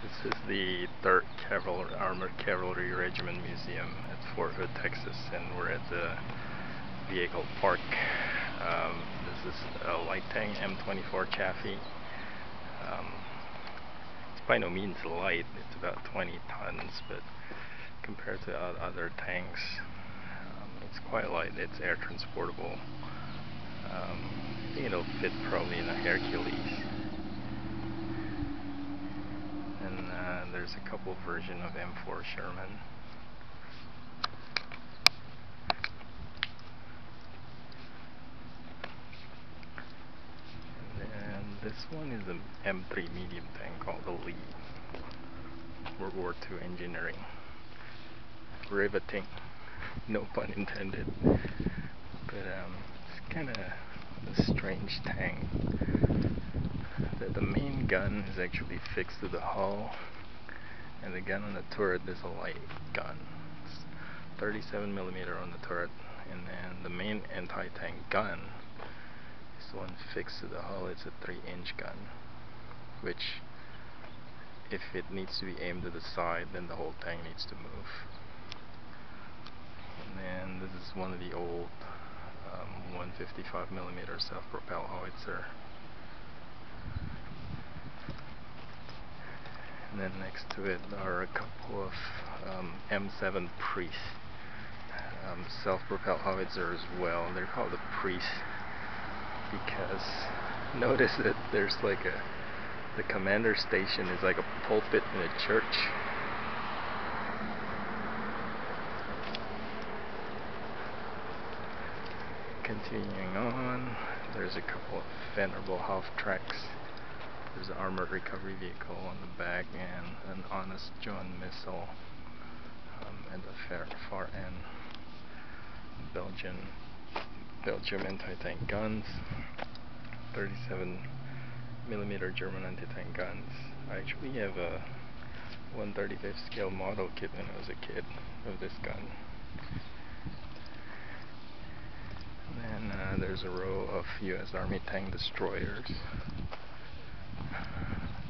This is the 3rd Armored Cavalry Regiment Museum at Fort Hood, Texas, and we're at the vehicle park. This is a light tank M24 Chaffee. It's by no means light, it's about 20 tons, but compared to other tanks, it's quite light. It's air transportable. I think it'll fit probably in a Hercules. And there's a couple versions of M4 Sherman. And this one is an M3 medium tank called the Lee. World War II engineering. Riveting, no pun intended. But it's kind of a strange tank. The main gun is actually fixed to the hull, and the gun on the turret is a light gun. It's 37mm on the turret, and then the main anti-tank gun is the one fixed to the hull. It's a 3-inch gun, which if it needs to be aimed to the side, then the whole tank needs to move. And then this is one of the old 155mm self-propelled howitzer. And then next to it are a couple of M7 Priest self-propelled howitzer as well. They're called the Priest because notice that there's like the commander station is like a pulpit in a church. Continuing on, there's a couple of venerable half tracks. There's an armored recovery vehicle on the back and an Honest John missile at the far end. Belgium anti-tank guns, 37mm German anti-tank guns. I actually have a 1/35 scale model kit when I was a kid of this gun. And then there's a row of US Army tank destroyers.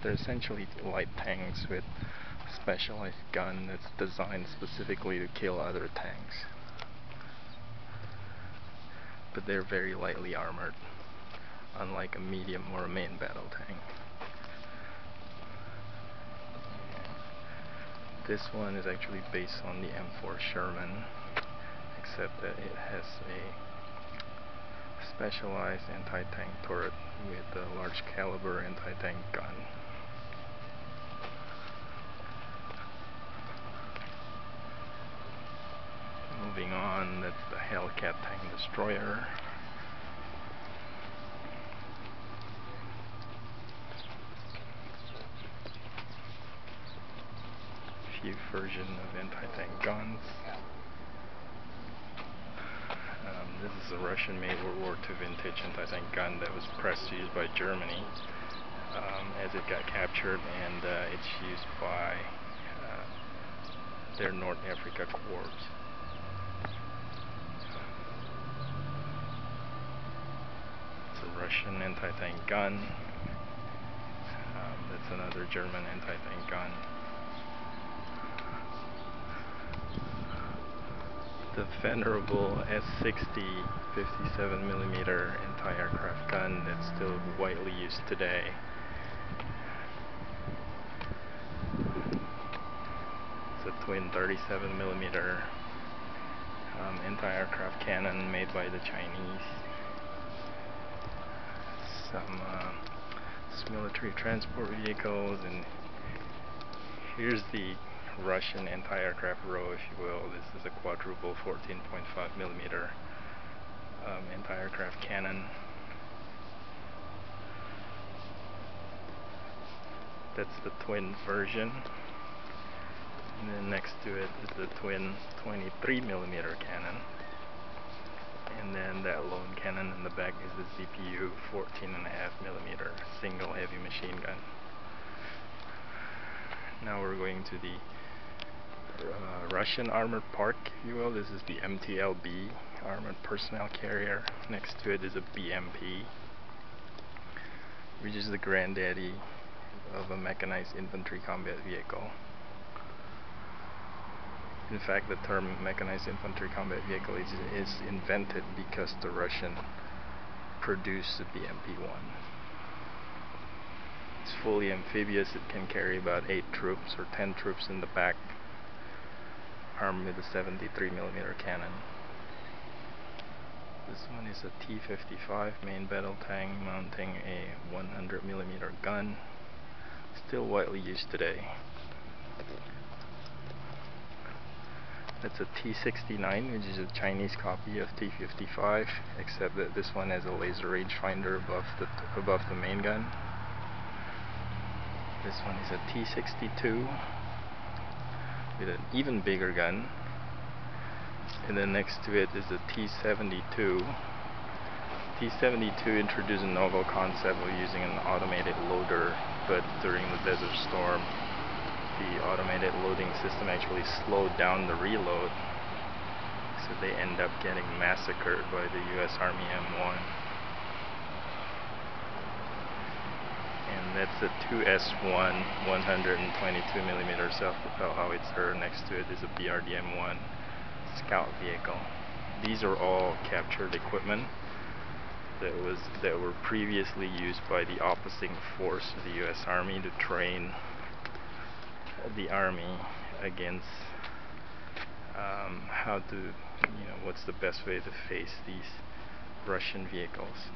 They're essentially light tanks with a specialized gun that's designed specifically to kill other tanks. But they're very lightly armored, unlike a medium or a main battle tank. This one is actually based on the M4 Sherman, except that it has a specialized anti-tank turret with a large caliber anti-tank gun. Moving on, that's the Hellcat tank destroyer. Few versions of anti-tank guns. This is a Russian-made World War II vintage anti-tank gun that was pressed to use by Germany as it got captured, and it's used by their North Africa Corps. It's a Russian anti-tank gun. That's another German anti-tank gun. The venerable S60 57mm anti-aircraft gun that's still widely used today. It's a twin 37mm anti-aircraft cannon made by the Chinese. Some military transport vehicles, and here's the Russian anti-aircraft row, if you will. This is a quadruple 14.5mm anti-aircraft cannon. That's the twin version. And then next to it is the twin 23mm cannon. And then that lone cannon in the back is the ZPU 14.5mm single heavy machine gun. Now we're going to the Russian armored park, if you will. This is the MTLB armored personnel carrier. Next to it is a BMP, which is the granddaddy of a mechanized infantry combat vehicle. In fact, the term mechanized infantry combat vehicle is invented because the Russian produced the BMP-1. It's fully amphibious. It can carry about 8 troops or 10 troops in the back, armed with a 73mm cannon. This one is a T-55 main battle tank mounting a 100mm gun, still widely used today. That's a T-69, which is a Chinese copy of T-55, except that this one has a laser rangefinder above the main gun. This one is a T-62 with an even bigger gun, and then next to it is a T-72. T-72 introduced a novel concept of using an automated loader, but during the Desert Storm, the automated loading system actually slowed down the reload, so they end up getting massacred by the US Army M1. And that's a 2S1 122mm self-propelled howitzer. Next to it is a BRDM-1 scout vehicle. These are all captured equipment that were previously used by the opposing force of the US Army to train the Army against how to, what's the best way to face these Russian vehicles.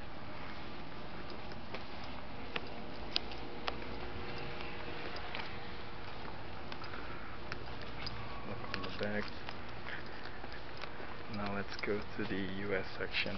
Look on the back. Now let's go to the US section.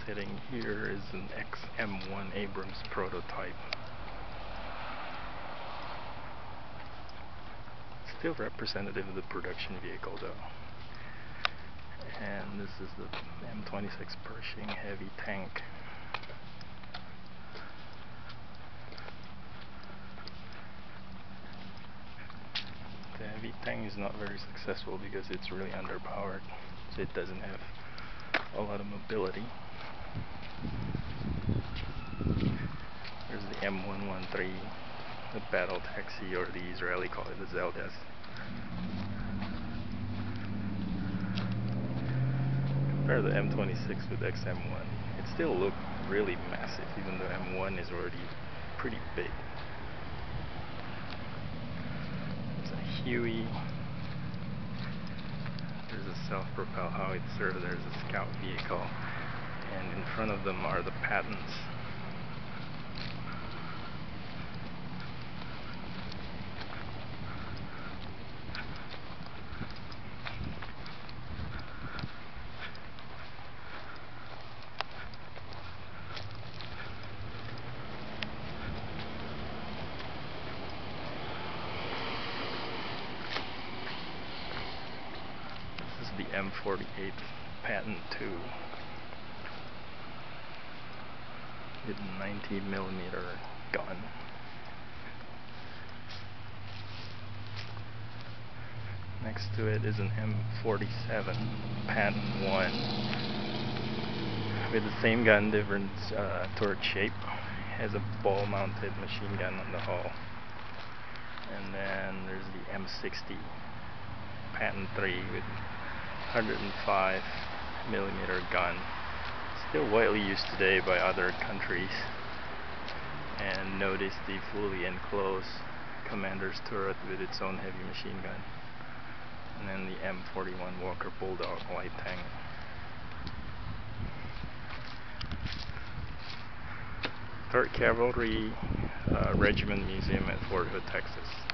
Sitting here is an ex-M1 Abrams prototype. Still representative of the production vehicle though. And this is the M26 Pershing heavy tank. The heavy tank is not very successful because it's really underpowered, so it doesn't have a lot of mobility. There's the M113, the battle taxi, or the Israeli call it the Zeldas. Compare the M26 with XM1. It still looked really massive, even though M1 is already pretty big. It's a Huey. There's a self-propelled howitzer. There's a scout vehicle. And in front of them are the Pattons. This is the M48 Patton 2. With a 90mm gun. Next to it is an M47 Patton 1 with the same gun, different turret shape. Has a ball-mounted machine gun on the hull. And then there's the M60 Patton 3 with 105mm gun. Still widely used today by other countries. And notice the fully enclosed commander's turret with its own heavy machine gun. And then the M41 Walker Bulldog light tank. Cavalry Regiment Museum at Fort Hood, Texas.